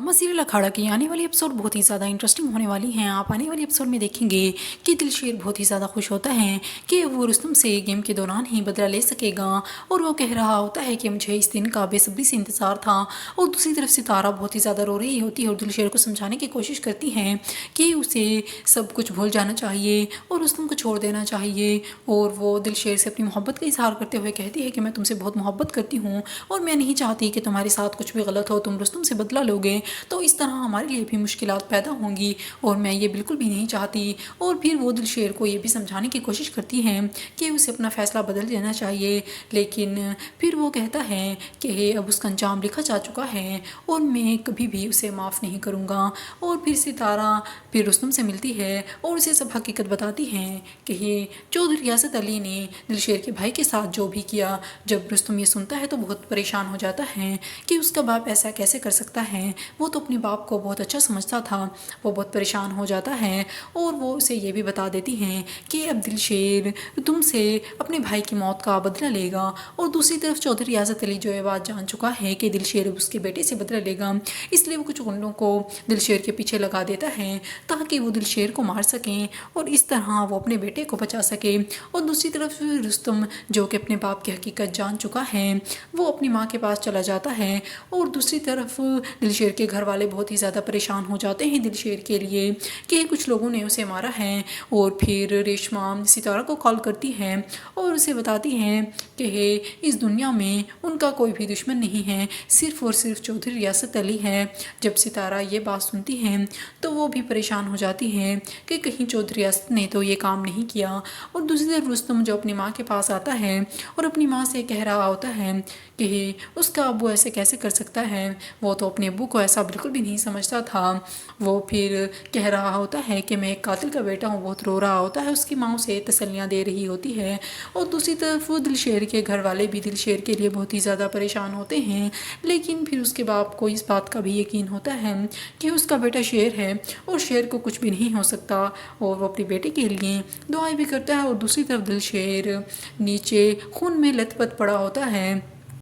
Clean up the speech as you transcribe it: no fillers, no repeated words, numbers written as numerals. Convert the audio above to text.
Drama serial अखाड़ा की आने वाली एपिसोड बहुत ही ज़्यादा इंटरेस्टिंग होने वाली हैं। आप आने वाली एपिसोड में देखेंगे कि दिलशेर बहुत ही ज़्यादा खुश होता है कि वो रुस्तम से गेम के दौरान ही बदला ले सकेगा और वो कह रहा होता है कि मुझे इस दिन का बेसब्री से इंतज़ार था। और दूसरी तरफ सितारा बहुत ही ज़्यादा रो रही होती है और दिलशेर को समझाने की कोशिश करती हैं कि उसे सब कुछ भूल जाना चाहिए और रुस्तम को छोड़ देना चाहिए। और वो दिलशेर से अपनी मोहब्बत का इजहार करते हुए कहती है कि मैं तुमसे बहुत मोहब्बत करती हूँ और मैं नहीं चाहती कि तुम्हारे साथ कुछ भी गलत हो, तुम रुस्तम से बदला लोगे तो इस तरह हमारे लिए भी मुश्किलात पैदा होंगी और मैं ये बिल्कुल भी नहीं चाहती। और फिर वो दिलशेर को ये भी समझाने की कोशिश करती हैं कि उसे अपना फ़ैसला बदल देना चाहिए, लेकिन फिर वो कहता है कि अब उसका अंजाम लिखा जा चुका है और मैं कभी भी उसे माफ़ नहीं करूँगा। और फिर सितारा फिर रुस्तम से मिलती है और उसे सब हकीकत बताती हैं कि चौधरी रियासत अली ने दिलशेर के भाई के साथ जो भी किया। जब रुस्तम ये सुनता है तो बहुत परेशान हो जाता है कि उसका बाप ऐसा कैसे कर सकता है। वो तो अपने बाप को बहुत अच्छा समझता था। वो बहुत परेशान हो जाता है और वो उसे ये भी बता देती हैं कि अब दिलशेर तुमसे अपने भाई की मौत का बदला लेगा। और दूसरी तरफ चौधरी रियासत अली जो ये बात जान चुका है कि दिलशेर उसके बेटे से बदला लेगा, इसलिए वो कुछ गुंडों को दिलशेर के पीछे लगा देता है ताकि वो दिलशेर को मार सकें और इस तरह वो अपने बेटे को बचा सके। और दूसरी तरफ रुस्तम जो कि अपने बाप की हकीकत जान चुका है वो अपनी माँ के पास चला जाता है। और दूसरी तरफ दिलशेर के घर वाले बहुत ही ज़्यादा परेशान हो जाते हैं दिलशेर के लिए कि कुछ लोगों ने उसे मारा है। और फिर रेशमा सितारा को कॉल करती है और उसे बताती हैं कि इस दुनिया में उनका कोई भी दुश्मन नहीं है, सिर्फ़ और सिर्फ चौधरी रियासत अली है। जब सितारा ये बात सुनती है तो वो भी परेशान हो जाती है कि कहीं चौधरी रियासत ने तो ये काम नहीं किया। और दूसरी तरफ रुस्तम जो अपनी माँ के पास आता है और अपनी माँ से कह रहा होता है कि उसका अब्बू ऐसे कैसे कर सकता है, वो तो अपने अब्बू को ऐसा बिल्कुल भी नहीं समझता था। वो फिर कह रहा होता है कि मैं एक कातिल का बेटा हूँ, बहुत रो रहा होता है, उसकी माँ उसे तसल्लियाँ दे रही होती है। और दूसरी तरफ दिलशेर के घर वाले भी दिलशेर के लिए बहुत ही ज़्यादा परेशान होते हैं, लेकिन फिर उसके बाप को इस बात का भी यकीन होता है कि उसका बेटा शेर है और शेर को कुछ भी नहीं हो सकता। और वो अपने बेटे के लिए दुआएं भी करता है। और दूसरी तरफ दिलशेर नीचे खून में लथपथ पड़ा होता है